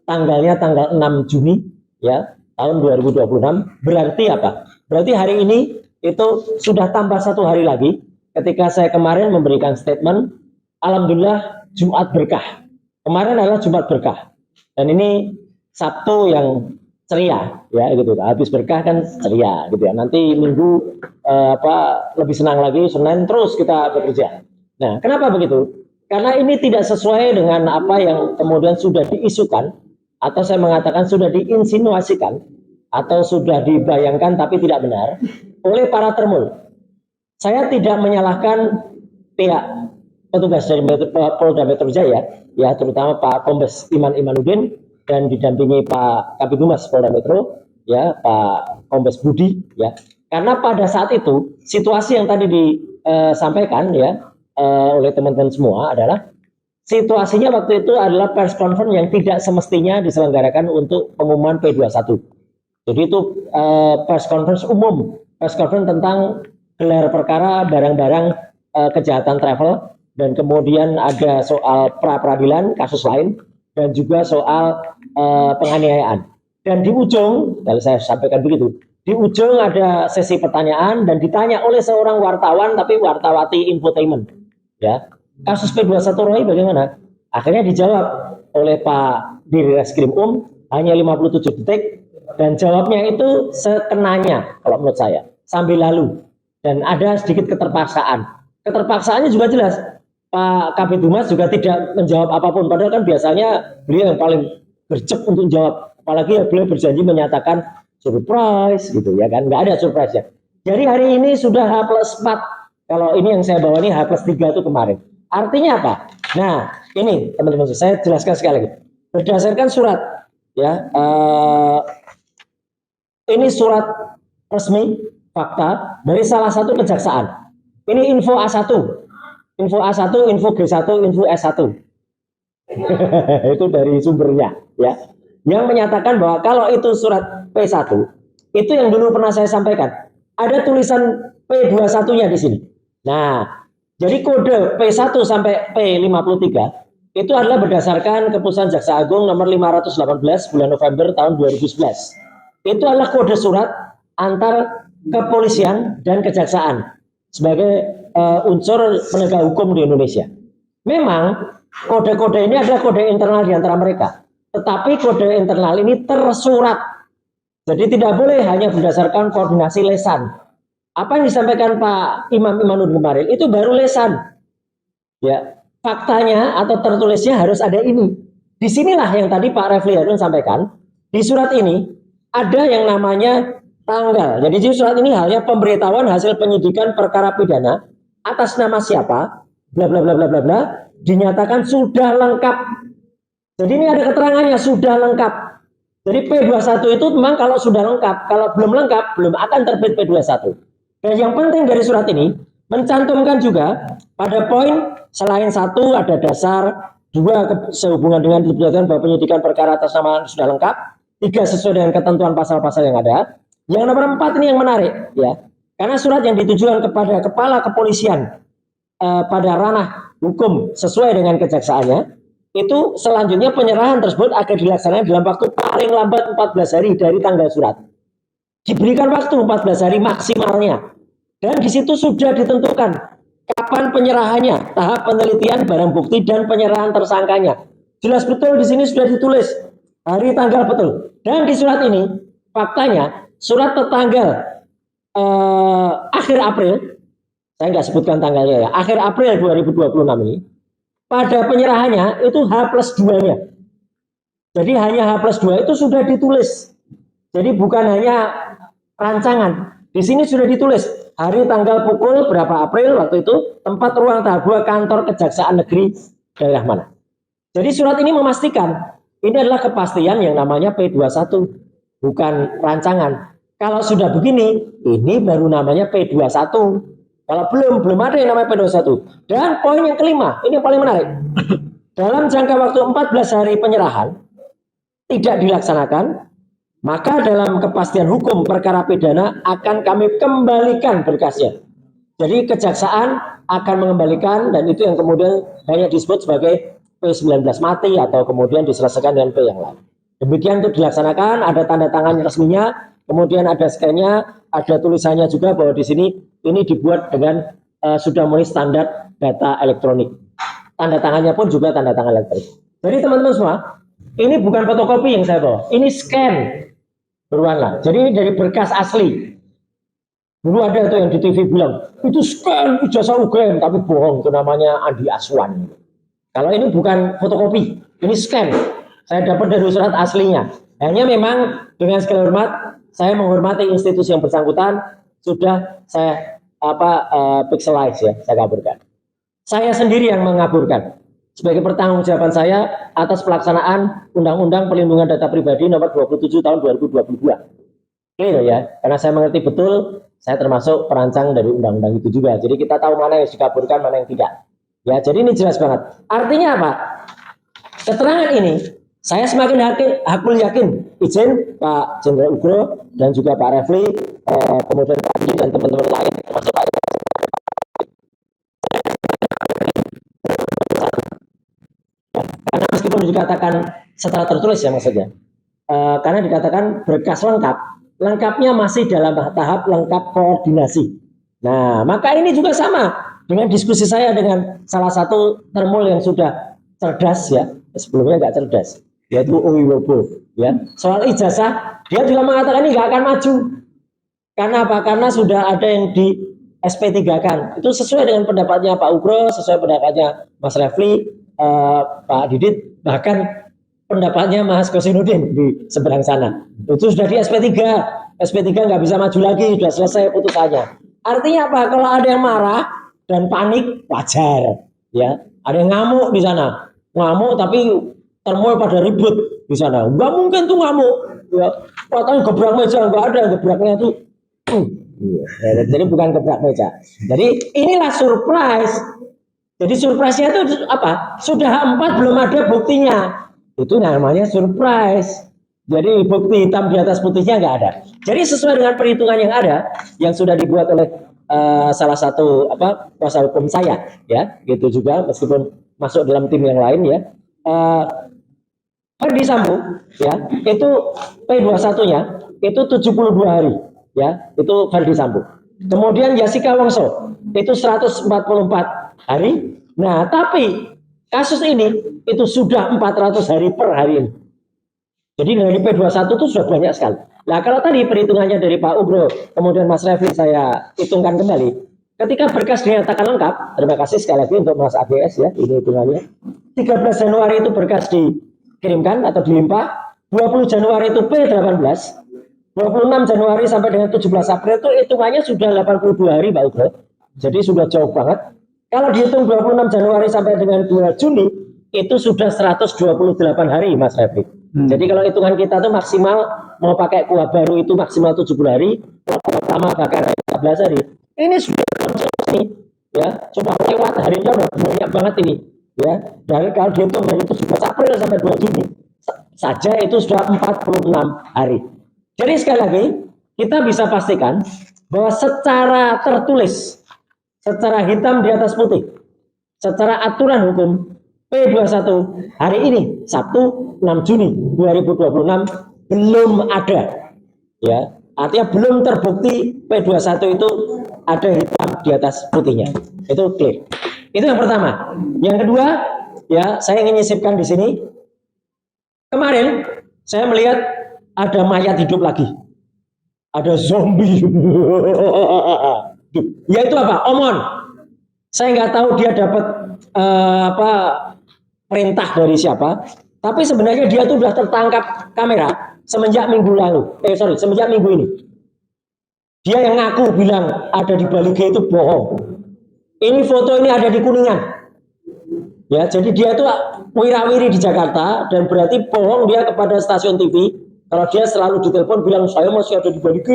tanggalnya tanggal 6 Juni ya tahun 2026. Berarti apa? Berarti hari ini itu sudah tambah 1 hari lagi ketika saya kemarin memberikan statement, alhamdulillah Jumat berkah. Kemarin adalah Jumat berkah. Dan ini Sabtu yang ceria ya gitu. Habis berkah kan ceria gitu ya. Nanti Minggu lebih senang lagi, Senin terus kita bekerja. Nah, kenapa begitu? Karena ini tidak sesuai dengan apa yang kemudian sudah diisukan atau saya mengatakan sudah diinsinuasikan atau sudah dibayangkan tapi tidak benar oleh para termul. Saya tidak menyalahkan pihak petugas dari Polda Metro Jaya, ya terutama Pak Kombes Iman Imanuddin dan didampingi Pak Kabid Humas Polda Metro, ya Pak Kombes Budi, ya. Karena pada saat itu situasi yang tadi disampaikan ya oleh teman-teman semua adalah situasinya waktu itu adalah press conference yang tidak semestinya diselenggarakan untuk pengumuman P21. Jadi itu press conference umum, press conference tentang gelar perkara barang-barang kejahatan travel, dan kemudian ada soal pra-peradilan kasus lain dan juga soal penganiayaan. Dan di ujung, kalau saya sampaikan begitu, di ujung ada sesi pertanyaan dan ditanya oleh seorang wartawan tapi wartawati infotainment, ya kasus P21 Roy bagaimana? Akhirnya dijawab oleh Pak Dirreskrim hanya 57 detik dan jawabnya itu sekenanya kalau menurut saya sambil lalu dan ada sedikit keterpaksaan. Keterpaksaannya juga jelas. Pak Kabid Humas juga tidak menjawab apapun, padahal kan biasanya beliau yang paling gercep untuk jawab, apalagi beliau berjanji menyatakan surprise gitu ya kan, nggak ada surprise ya. Jadi hari ini sudah H+4, kalau ini yang saya bawa ini H+3 itu kemarin. Artinya apa? Nah ini teman-teman saya jelaskan sekali lagi, berdasarkan surat ya, ini surat resmi fakta dari salah satu kejaksaan. Ini info A1. Info A1, info G1, info S1. Itu dari sumbernya ya. Yang menyatakan bahwa kalau itu surat P1, itu yang dulu pernah saya sampaikan. Ada tulisan P21-nya di sini. Nah, jadi kode P1 sampai P53 itu adalah berdasarkan keputusan Jaksa Agung nomor 518 bulan November tahun 2011. Itu adalah kode surat antar kepolisian dan kejaksaan sebagai unsur penegak hukum di Indonesia. Memang kode-kode ini adalah kode internal di antara mereka, tetapi kode internal ini tersurat, jadi tidak boleh hanya berdasarkan koordinasi lesan. Apa yang disampaikan Pak Imam Imanuddin kemarin itu baru lesan, ya faktanya atau tertulisnya harus ada ini. Disinilah yang tadi Pak Refli Harun sampaikan, di surat ini ada yang namanya tanggal. Jadi di surat ini hanya pemberitahuan hasil penyidikan perkara pidana atas nama siapa, bla bla bla bla bla bla, dinyatakan sudah lengkap. Jadi ini ada keterangannya sudah lengkap. Jadi P21 itu memang kalau sudah lengkap, kalau belum lengkap belum akan terbit P21. Dan yang penting dari surat ini mencantumkan juga pada poin selain satu ada dasar, dua sehubungan dengan keputusan bahwa penyidikan perkara atas nama sudah lengkap, tiga sesuai dengan ketentuan pasal-pasal yang ada. Yang nomor 4 ini yang menarik ya. Karena surat yang ditujukan kepada kepala kepolisian pada ranah hukum sesuai dengan kejaksaannya, itu selanjutnya penyerahan tersebut akan dilaksanakan dalam waktu paling lambat 14 hari dari tanggal surat. Diberikan waktu 14 hari maksimalnya. Dan di situ sudah ditentukan kapan penyerahannya, tahap penelitian barang bukti dan penyerahan tersangkanya. Jelas betul di sini sudah ditulis hari tanggal betul. Dan di surat ini faktanya surat tertanggal akhir April, saya nggak sebutkan tanggalnya ya, akhir April 2026 ini, pada penyerahannya itu H+2-nya. Jadi hanya H+2 itu sudah ditulis. Jadi bukan hanya rancangan. Di sini sudah ditulis hari tanggal pukul berapa April waktu itu, tempat ruang tahap 2 kantor Kejaksaan Negeri daerah mana. Jadi surat ini memastikan ini adalah kepastian yang namanya P21, bukan rancangan. Kalau sudah begini, ini baru namanya P21. Kalau belum ada yang namanya P21. Dan poin yang kelima, ini yang paling menarik. Dalam jangka waktu 14 hari penyerahan, tidak dilaksanakan, maka dalam kepastian hukum perkara pidana akan kami kembalikan berkasnya. Jadi kejaksaan akan mengembalikan, dan itu yang kemudian banyak disebut sebagai P19 mati atau kemudian diselesaikan dengan P yang lain. Demikian itu dilaksanakan, ada tanda tangan resminya, kemudian ada scan-nya, ada tulisannya juga bahwa di sini ini dibuat dengan sudah mulai standar data elektronik. Tanda tangannya pun juga tanda tangan elektronik. Jadi teman-teman semua, ini bukan fotokopi yang saya bawa, ini scan berwarna. Jadi ini dari berkas asli. Dulu ada tuh yang di TV bilang, itu scan ijazah UGM, tapi bohong, itu namanya Andi Aswan. Kalau ini bukan fotokopi, ini scan. Saya dapat dari surat aslinya. Hanya memang dengan segala hormat, saya menghormati institusi yang bersangkutan, sudah saya pixelize ya, saya kaburkan. Saya sendiri yang mengaburkan sebagai pertanggungjawaban saya atas pelaksanaan Undang-Undang Perlindungan Data Pribadi Nomor 27 Tahun 2022. Clear ya, karena saya mengerti betul, saya termasuk perancang dari undang-undang itu juga. Jadi kita tahu mana yang dikaburkan, mana yang tidak. Ya, jadi ini jelas banget. Artinya apa? Keterangan ini saya semakin yakin, izin Pak Jenderal Ugro dan juga Pak Refli, kemudian Pak Adi dan teman-teman lain, termasuk Pak karena meskipun dikatakan secara tertulis ya maksudnya, karena dikatakan berkas lengkapnya masih dalam tahap lengkap koordinasi. Nah, maka ini juga sama dengan diskusi saya dengan salah satu termul yang sudah cerdas ya, sebelumnya nggak cerdas, yaitu Owiwobo ya. Soal ijazah, dia juga mengatakan ini nggak akan maju. Karena apa? Karena sudah ada yang di SP3-kan. Itu sesuai dengan pendapatnya Pak Ugro, sesuai pendapatnya Mas Refli, Pak Didit, bahkan pendapatnya Mas Kosinudin di seberang sana. Itu sudah di SP3. SP3 nggak bisa maju lagi, sudah selesai putusannya. Artinya apa? Kalau ada yang marah dan panik, wajar. Ya, ada yang ngamuk di sana. Ngamuk tapi termul pada ribut di sana. Nggak mungkin tuh ngamuk. Ya, katanya gebrak meja, nggak ada yang gebraknya tuh. Jadi bukan gebrak meja. Jadi inilah surprise. Jadi surprise-nya itu apa? Sudah 4 belum ada buktinya. Itu namanya surprise. Jadi bukti hitam di atas putihnya nggak ada. Jadi sesuai dengan perhitungan yang ada, yang sudah dibuat oleh salah satu kuasa hukum saya, ya, gitu juga meskipun masuk dalam tim yang lain ya. Ferdi Sambo, ya, itu P21-nya itu 72 hari, ya, itu Ferdi Sambo. Kemudian Jessica Wongso itu 144 hari. Nah, tapi kasus ini itu sudah 400 hari per hari ini. Jadi dari P21 itu sudah banyak sekali. Nah, kalau tadi perhitungannya dari Pak Ugro, kemudian Mas Refli saya hitungkan kembali. Ketika berkas dinyatakan lengkap, terima kasih sekali lagi untuk Mas AGS ya, ini hitungannya. 13 Januari itu berkas dikirimkan atau dilimpah, 20 Januari itu P18, 26 Januari sampai dengan 17 April itu hitungannya sudah 82 hari Pak Ugro. Jadi sudah jauh banget. Kalau dihitung 26 Januari sampai dengan 2 Juni, itu sudah 128 hari Mas Refli. Jadi kalau hitungan kita tuh maksimal mau pakai kuah baru itu maksimal 70 hari, pertama pakai 14 hari. Ini sudah ini ya, cuma lewat harinya udah banyak banget ini ya. Dan kalau dihitung dari 17 April sampai 2 Juni saja itu sudah 46 hari. Jadi sekali lagi kita bisa pastikan bahwa secara tertulis, secara hitam di atas putih, secara aturan hukum P21 hari ini Sabtu 6 Juni 2026 belum ada, ya, artinya belum terbukti P21 itu ada hitam di atas putihnya. Itu clear. Itu yang pertama. Yang kedua, ya, saya ingin nyisipkan di sini. Kemarin saya melihat ada mayat hidup lagi, ada zombie. Yaitu apa? Omon. Saya nggak tahu dia dapat perintah dari siapa, tapi sebenarnya dia tuh sudah tertangkap kamera semenjak minggu lalu. Semenjak minggu ini. Dia yang ngaku bilang ada di Bali G itu bohong. Ini foto ini ada di Kuningan. Ya, jadi dia tuh wirawiri di Jakarta dan berarti bohong dia kepada stasiun TV kalau dia selalu ditelepon bilang saya masih ada di Bali G.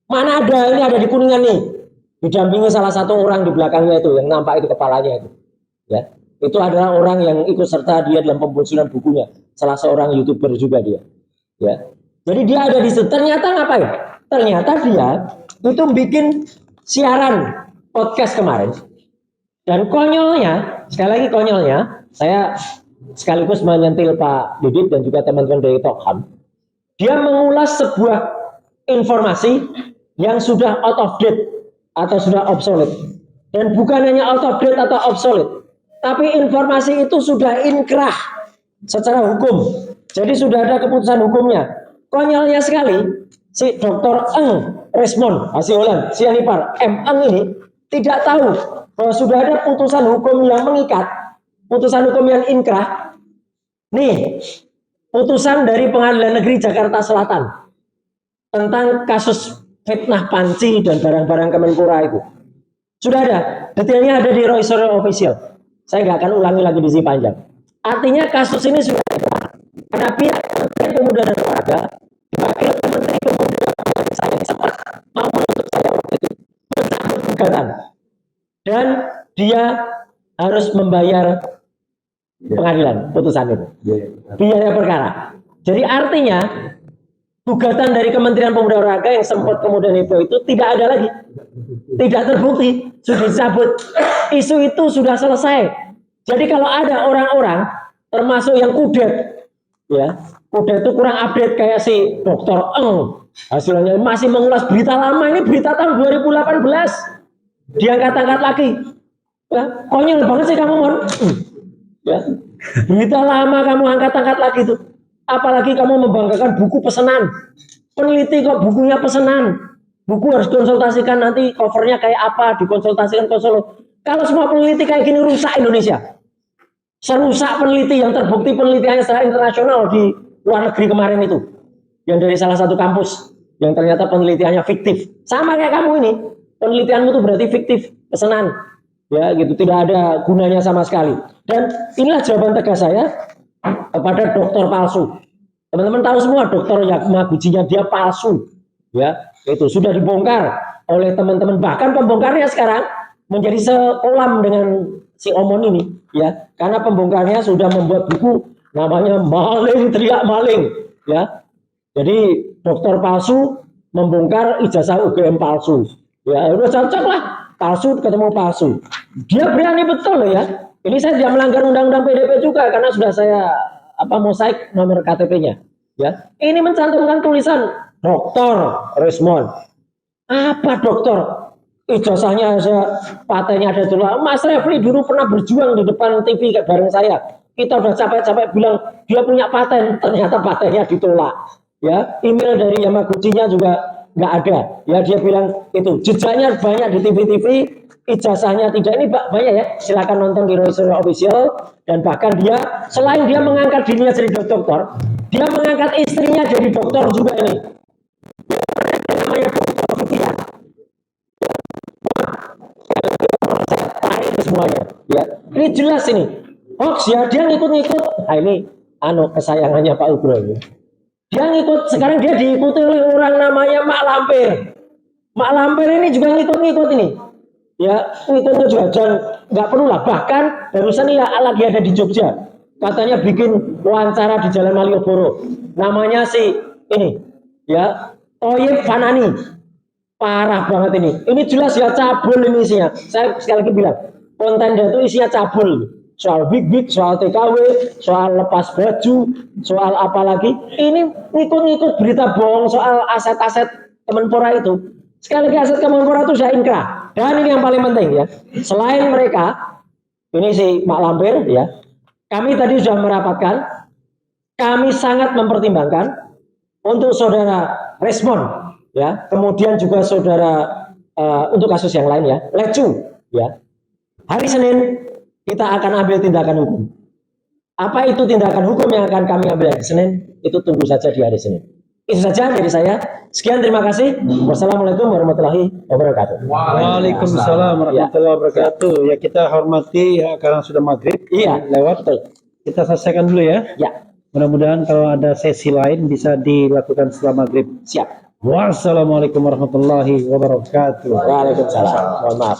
Mana ada, ini ada di Kuningan nih. Didampingi salah satu orang di belakangnya itu yang nampak itu kepalanya itu. Ya. Itu adalah orang yang ikut serta dia dalam pembocoran bukunya. Salah seorang YouTuber juga dia. Ya. Jadi dia ada di situ. Ternyata ngapain? Ternyata dia itu bikin siaran podcast kemarin. Dan konyolnya, sekali lagi konyolnya, saya sekaligus menyentil Pak Didit dan juga teman-teman dari Tokham. Dia mengulas sebuah informasi yang sudah out of date atau sudah obsolete. Dan bukan hanya out of date atau obsolete, tapi informasi itu sudah inkrah secara hukum. Jadi sudah ada keputusan hukumnya. Konyolnya sekali, si Dr. Eng Resmond Hasiolan Sianipar M. Eng ini tidak tahu bahwa sudah ada putusan hukum yang mengikat, putusan hukum yang inkrah. Nih, putusan dari Pengadilan Negeri Jakarta Selatan tentang kasus fitnah panci dan barang-barang Kemenpora itu. Sudah ada, detailnya ada di Roy Suryo Official. Saya nggak akan ulangi lagi di sini panjang. Artinya kasus ini sudah ada. Karena pihak Kementerian Pemuda dan Olahraga, wakil Menteri Pemuda dan Olahraga saya sempat mau menuntut saya waktu itu mencabut gugatan. Dan dia harus membayar pengadilan putusan itu, biaya perkara. Jadi artinya gugatan dari Kementerian Pemuda dan Olahraga yang sempat kemudian itu tidak ada lagi, tidak terbukti, sudah dicabut. Isu itu sudah selesai. Jadi kalau ada orang-orang termasuk yang kudet, ya kudet itu kurang update kayak si Dr. Eng hasilnya masih mengulas berita lama, ini berita tahun 2018 diangkat-angkat lagi. Ya, konyol banget sih kamu, Mon. Ya, berita lama kamu angkat-angkat lagi tuh. Apalagi kamu membanggakan buku pesanan. Peneliti kok bukunya pesanan. Buku harus konsultasikan nanti covernya kayak apa, dikonsultasikan konsul. Kalau semua peneliti kayak gini rusak Indonesia. Serusak peneliti yang terbukti penelitiannya secara internasional di luar negeri kemarin itu. Yang dari salah satu kampus yang ternyata penelitiannya fiktif. Sama kayak kamu ini. Penelitianmu itu berarti fiktif, pesanan. Ya, gitu, tidak ada gunanya sama sekali. Dan inilah jawaban tegas saya kepada dokter palsu. Teman-teman tahu semua dokter Yamaguchinya dia palsu. Ya, itu sudah dibongkar oleh teman-teman. Bahkan pembongkarnya sekarang menjadi sekolam dengan si Omon ini, ya. Karena pembongkarnya sudah membuat buku namanya Maling Teriak Maling, ya. Jadi dokter palsu membongkar ijazah UGM palsu. Ya, udah cocok lah. Palsu ketemu palsu. Dia berani betul loh ya. Ini saya tidak melanggar undang-undang PDP juga karena sudah saya mosaik nomor KTP-nya. Ya, ini mencantumkan tulisan Dr. Resmond. Apa dokter? Ijazahnya ada, patennya ada dulu. Mas Refli dulu pernah berjuang di depan TV bareng saya. Kita udah capek-capek bilang dia punya paten, ternyata patennya ditolak. Ya, email dari Yamaguchinya juga nggak ada. Ya, dia bilang itu jejaknya banyak di TV-TV, ijazahnya tidak. Ini banyak ya. Silakan nonton di Roy Suryo Official. Dan bahkan dia selain dia mengangkat dirinya jadi dokter, dia mengangkat istrinya jadi dokter juga ini. Namanya Dokter Fitia. Semuanya. Ya, ini jelas ini. Hoax ya, dia ngikut-ngikut. Nah, ini kesayangannya Pak Ugro ini. Dia ngikut, sekarang dia diikuti oleh orang namanya Mak Lampir. Mak Lampir ini juga ngikut-ngikut ini. Ya, ngikut juga, dan nggak perlu lah. Bahkan barusan ini lagi ada di Jogja. Katanya bikin wawancara di Jalan Malioboro. Namanya si ini, ya, Toyib Fanani. Parah banget ini. Ini jelas ya cabul ini isinya. Saya sekali lagi bilang, konten dia itu isinya cabul. Soal big, soal TKW, soal lepas baju, soal apa lagi. Ini ngikut-ngikut berita bohong soal aset-aset Kemenpora itu. Sekali lagi aset Kemenpora itu sudah inkrah. Dan ini yang paling penting ya. Selain mereka, ini si Mak Lampir ya. Kami tadi sudah merapatkan. Kami sangat mempertimbangkan untuk saudara Resmond ya. Kemudian juga saudara untuk kasus yang lain ya, Lecu ya. Hari Senin kita akan ambil tindakan hukum. Apa itu tindakan hukum yang akan kami ambil hari Senin? Itu tunggu saja di hari Senin. Itu saja dari saya. Sekian, terima kasih. Wassalamualaikum warahmatullahi wabarakatuh. Waalaikumsalam warahmatullahi wabarakatuh. Ya, kita hormati ya, karena sudah maghrib. Iya, Lewat. Kita selesaikan dulu ya. ya, Mudah-mudahan kalau ada sesi lain bisa dilakukan setelah maghrib. siap. Wassalamualaikum warahmatullahi wabarakatuh. Waalaikumsalam. Mohon maaf.